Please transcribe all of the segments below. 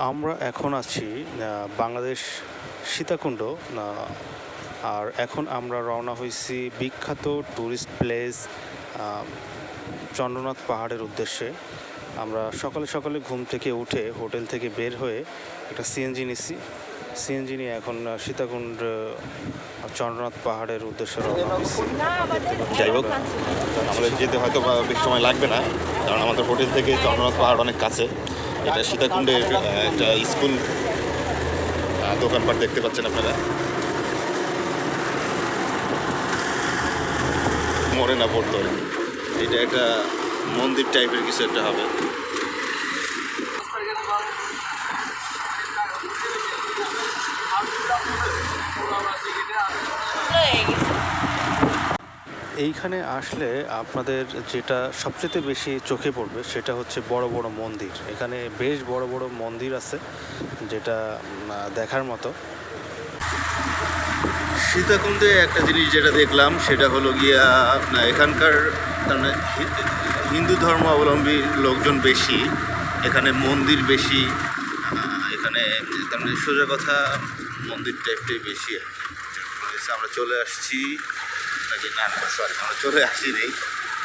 আমরা এখন আছি বাংলাদেশ সীতাকুণ্ড, আর এখন আমরা রওনা হয়েছি বিখ্যাত ট্যুরিস্ট প্লেস চন্দ্রনাথ পাহাড়ের উদ্দেশ্যে। আমরা সকালে সকালে ঘুম থেকে উঠে হোটেল থেকে বের হয়ে একটা সিএনজি নিচ্ছি। সিএনজি নিয়ে এখন সীতাকুণ্ড চন্দ্রনাথ পাহাড়ের উদ্দেশ্যে রওনা হয়েছি। যাই হোক, আমাদের যেতে হয়তো বেশি সময় লাগবে না, কারণ আমাদের হোটেল থেকে চন্দ্রনাথ পাহাড় অনেক কাছে। এটা সীতাকুণ্ডের একটা স্কুল, দোকানপাট দেখতে পাচ্ছেন আপনারা। মরে না পড়তো, এটা একটা মন্দির টাইপের কিছু একটা হবে। এইখানে আসলে আপনাদের যেটা সবচেয়ে বেশি চোখে পড়বে সেটা হচ্ছে বড় বড় মন্দির। এখানে বেশ বড় বড় মন্দির আছে, যেটা দেখার মতো। সীতাকুণ্ডে একটা জিনিস যেটা দেখলাম সেটা হলো গিয়া এখানকার মানে হিন্দু ধর্ম অবলম্বী লোকজন বেশি, এখানে মন্দির বেশি, এখানে তার মানে সোজা কথা মন্দির টাইপটাই বেশি। আমরা চলে আসছি নাকি না, সরি আমরা চলে আসিনি,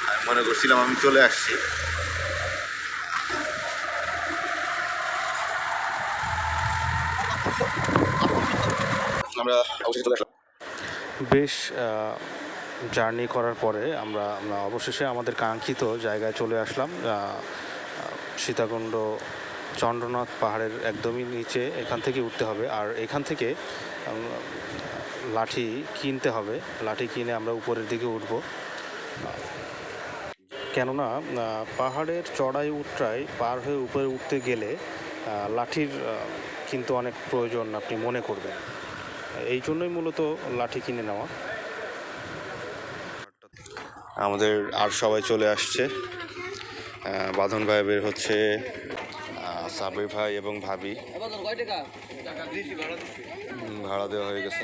আমি মনে করছিলাম আমি চলে আসছি। আমরা অবশ্যই চলে আসলাম। বেশ জার্নি করার পরে আমরা অবশেষে আমাদের কাঙ্ক্ষিত জায়গায় চলে আসলাম। সীতাকুণ্ড চন্দ্রনাথ পাহাড়ের একদমই নিচে, এখান থেকে উঠতে হবে। আর এখান থেকে লাঠি কিনতে হবে, লাঠি কিনে আমরা উপরের দিকে উঠব। কেননা পাহাড়ের চড়াই উতরাই পার হয়ে উপরে উঠতে গেলে লাঠির কিন্তু অনেক প্রয়োজন আপনি মনে করবেন। এই জন্যই মূলত লাঠি কিনে নেওয়া। আমাদের আর সবাই চলে আসছে, বাঁধন ভাই বের হচ্ছে, সাবির ভাই এবং ভাবি। ভাড়া দেওয়া হয়ে গেছে।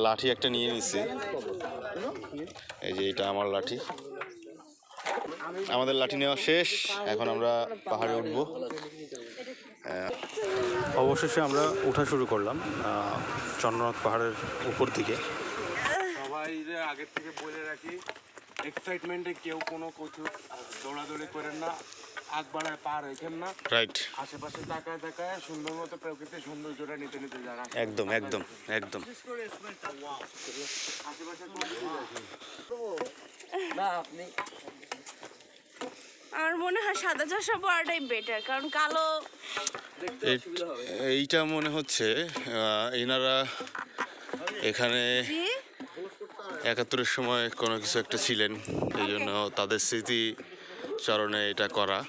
লাঠি একটা নিয়ে নিছি, এই যে এটা আমার লাঠি। আমাদের লাঠি নেওয়া শেষ, এখন আমরা পাহাড়ে উঠবো। অবশেষে আমরা উঠা শুরু করলাম চন্দ্রনাথ পাহাড়ের উপর দিকে। সবাই যে আগের থেকে বলে রাখি, এক্সাইটমেন্টে কেউ কোনো কিছু দৌড়াদৌড়ি করেন না, আগ বাড়ায় পা রেখেন না। রাইট, আশেপাশে তাকায় তাকায় সুন্দর মতো প্রকৃতির সৌন্দর্যটা নিতে নিতে যান। একদম একদম একদম। আমার মনে হয় সাদা চশমা পরাটাই বেটার, কারণ কালো এইটা মনে হচ্ছে এনারা এখানে 71-এর সময় কোনো কিছু একটা ছিলেন, এই জন্য তাদের স্মৃতি চরণে এটা করা।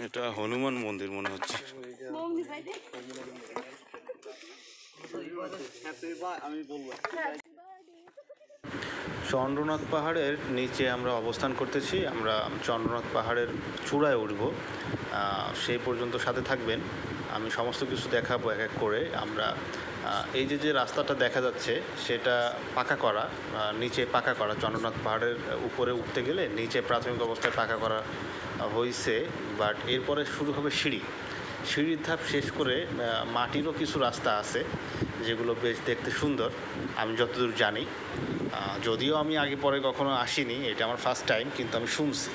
এটা হনুমান মন্দির মনে হচ্ছে। চন্দ্রনাথ পাহাড়ের নিচে আমরা অবস্থান করতেছি। আমরা চন্দ্রনাথ পাহাড়ের চূড়ায় উঠব, সেই পর্যন্ত সাথে থাকবেন। আমি সমস্ত কিছু দেখাবো এক এক করে। আমরা এই যে রাস্তাটা দেখা যাচ্ছে সেটা পাকা করা, নিচে পাকা করা। চন্দ্রনাথ পাহাড়ের উপরে উঠতে গেলে নিচে প্রাথমিক অবস্থায় পাকা করা হয়েছে, বাট এরপরে শুরু হবে সিঁড়ির ধাপ শেষ করে মাটিরও কিছু রাস্তা আছে যেগুলো বেশ দেখতে সুন্দর, আমি যতদূর জানি। যদিও আমি আগে পরে কখনো আসিনি, এটা আমার ফার্স্ট টাইম, কিন্তু আমি শুনছি।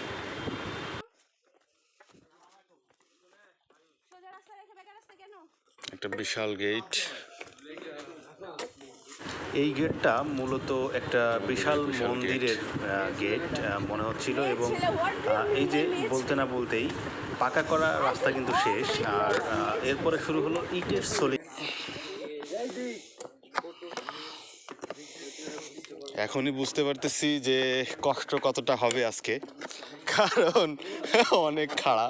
একটা বিশাল গেট। এই গেটটা মূলত একটা বিশাল মন্দিরের গেট মনে হচ্ছিল, এবং এই যে বলতে না বলতেই পাকা করা রাস্তা কিন্তু শেষ, আর এরপরে শুরু হলো ইটের সলি। এখনই বুঝতে পারতেছি যে কষ্ট কতটা হবে আজকে, কারণ অনেক খাড়া।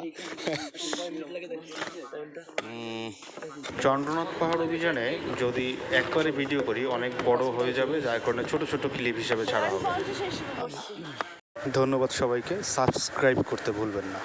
চন্দ্রনাথ পাহাড় অভিযানে যদি একবারে ভিডিও করি অনেক বড় হয়ে যাবে, যার কারণে ছোট ছোট ক্লিপ হিসাবে ছাড়া হবে। ধন্যবাদ সবাইকে, সাবস্ক্রাইব করতে ভুলবেন না।